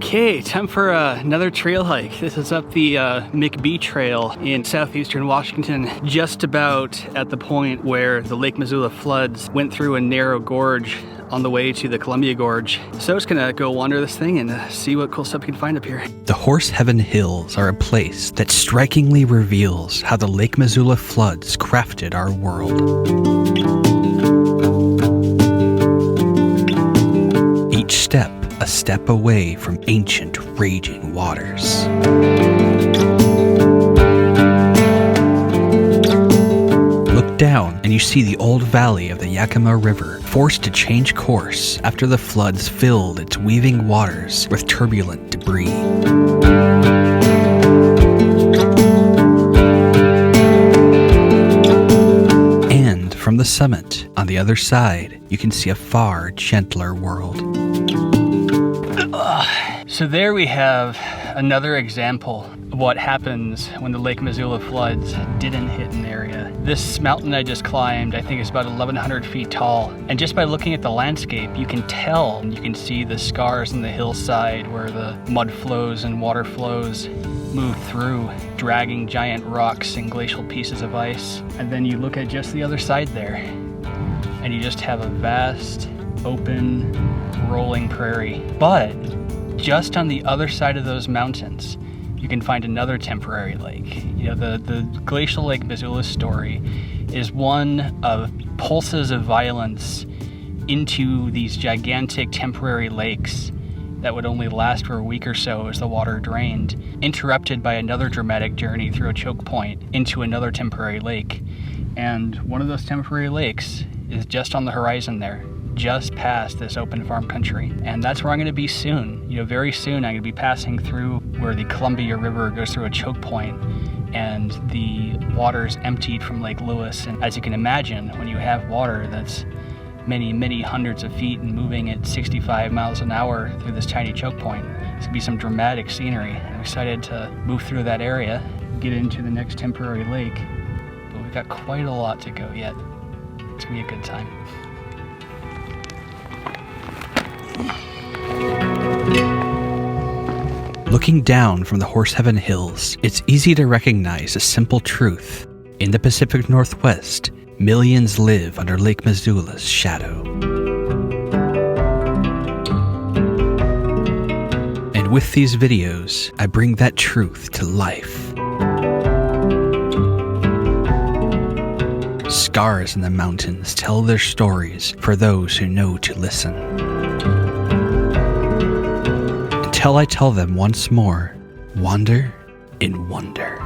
Okay, time for another trail hike. This is up the McBee Trail in southeastern Washington, just about at the point where the Lake Missoula floods went through a narrow gorge on the way to the Columbia Gorge. So just gonna go wander this thing and see what cool stuff we can find up here. The Horse Heaven Hills are a place that strikingly reveals how the Lake Missoula floods crafted our world. Each step a step away from ancient raging waters. Look down and you see the old valley of the Yakima River, forced to change course after the floods filled its weaving waters with turbulent debris. And from the summit, on the other side, you can see a far gentler world. So there we have another example of what happens when the Lake Missoula floods didn't hit an area. This mountain I just climbed, I think is about 1,100 feet tall. And just by looking at the landscape, you can tell, you can see the scars in the hillside where the mud flows and water flows move through, dragging giant rocks and glacial pieces of ice. And then you look at just the other side there, and you just have a vast, open, rolling prairie. But just on the other side of those mountains, you can find another temporary lake. You know, the glacial Lake Missoula story is one of pulses of violence into these gigantic temporary lakes that would only last for a week or so as the water drained, interrupted by another dramatic journey through a choke point into another temporary lake. And one of those temporary lakes is just on the horizon there, just past this open farm country. And that's where I'm gonna be soon. You know, very soon I'm gonna be passing through where the Columbia River goes through a choke point and the water's emptied from Lake Lewis. And as you can imagine, when you have water that's many, many hundreds of feet and moving at 65 miles an hour through this tiny choke point, it's gonna be some dramatic scenery. I'm excited to move through that area, get into the next temporary lake, but we've got quite a lot to go yet. It's gonna be a good time. Looking down from the Horse Heaven Hills, it's easy to recognize a simple truth. In the Pacific Northwest, millions live under Lake Missoula's shadow. And with these videos, I bring that truth to life. Scars in the mountains tell their stories for those who know to listen. Until I tell them once more, wander in wonder.